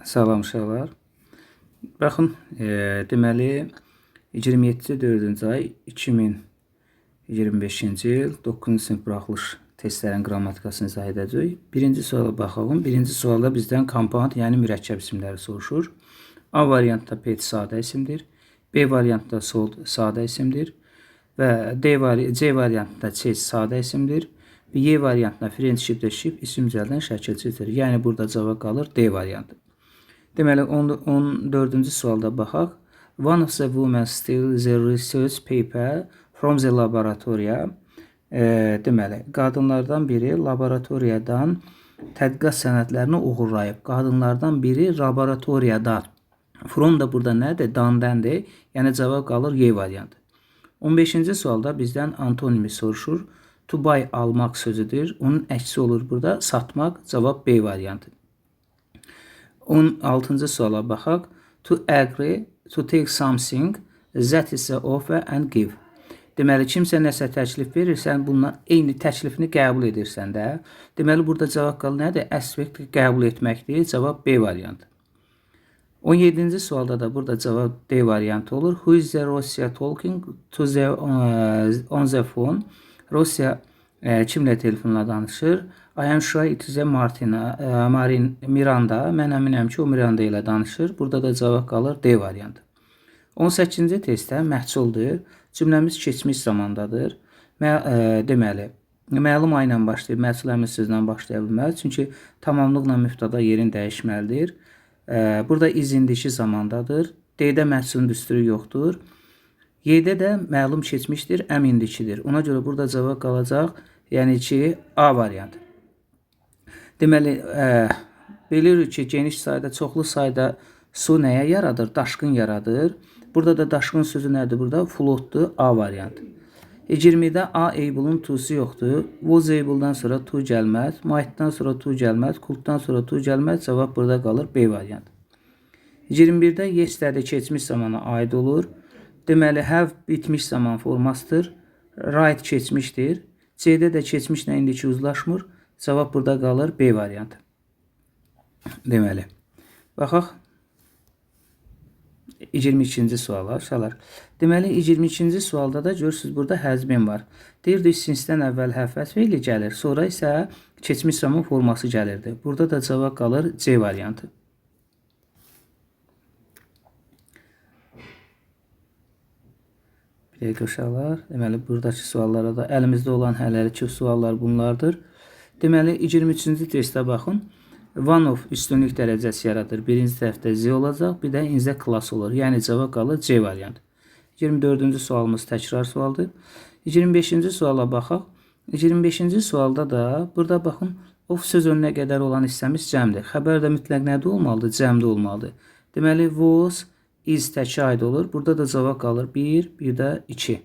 Salam uşaqlar. Baxın, deməli 27-4-cü ay 2025-ci il 9-cu sinif buraxılış testlərin qrammatikasını izah edəcəyik. Birinci suala baxalım. Birinci sualda bizdən komponent, yəni mürəkkəb isimləri soruşur. A variantda pet sadə isimdir. B variantda sold sadə isimdir. Və C variantda chess sadə isimdir. Y variantda friendship də ship isim cəldən şəkil çizilir. Yəni burada cavab qalır D variantı. Deməli 14-cü sualda baxaq. One of the women steal the research paper from the laboratory. Deməli, qadınlardan biri laboratoriyadan tədqiqat sənədlərini uğurlayıb. Qadınlardan biri laboratoriyadan. From da burada nədir? Dandəndir. Yəni cavab qalır Y variantı. 15-ci sualda bizdən antonimi soruşur. To buy almaq sözüdür. Onun əksi olur burada satmaq. Cavab B variantı. 16-cı suala baxaq. To agree to take something that is an offer and give. Deməli, kimsə nəsə təklif verirsən, bununla eyni təklifini qəbul edirsən də. Deməli, burada cavab qalır nədir? Aspekt qəbul etməkdir. Cavab B variantı. 17-ci sualda da burada cavab D variantı olur. Who is the Russia talking to the on the phone? Rusya kimlə telefonla danışır? I am sure it is a Miranda. Mən əminəm ki, o Miranda ilə danışır. Burada da cavab qalır D variantı. 18-ci testdə məhsuldur. Cümləmiz keçmiş zamandadır. Deməli, məlum ay ilə başlayıb, məhsul əmr sözlə başlaya bilməz. Çünki tamamlıqla mübtəda yerin dəyişməlidir. Burada is indiki zamandadır. D-də məhsulun düsturu yoxdur. Y-də də məlum keçmişdir, əm indikidir. Ona görə burada cavab qalacaq, yəni ki, A variantı. Deməli, bilirik ki, geniş sayda, çoxlu sayda su nəyə yaradır? Daşqın yaradır. Burada da daşqın sözü nədir? Burada flooddur, A variantı. 20-də A eybulun tu'su yoxdur. Was eybuldan sonra tu gəlməz. Might'dan sonra tu gəlməz. Could'dan sonra tu gəlməz. Cavab burada qalır B variantı. 21-də yestərdə keçmiş zamana aid olur. Deməli, have bitmiş zaman formasıdır. Right keçmişdir. C-də də keçmişlə indiki uzlaşmır. Cavab burada qalır B variantı. Deməli, baxaq 22-ci suala uşaqlar. Deməli, 22-ci sualda da görürsünüz, burada həzbin var. Deyirdik, sinsdən əvvəl həfəz feili gəlir, sonra isə keçmiş zaman forması gəlirdi. Burada da cavab qalır C variantı. Bir dəqiqə uşaqlar. Deməli, buradakı suallara da əlimizdə olan hələlik suallar bunlardır. Deməli, 23-cü testə baxın. One of üstünlük dərəcəsi yaradır. Birinci tərəfdə Z olacaq, bir də in the class olur. Yəni cavab qalır C variantı. 24-cü sualımız təkrar sualdır. 25-ci suala baxaq. 25-ci sualda da burada baxın, of söz önünə qədər olan hissəmiz cəmdir. Xəbər də mütləq nədə olmalıdır? Cəmdə olmalıdır. Deməli, was, is təki aid olur. Burada da cavab qalır 1, bir də 2.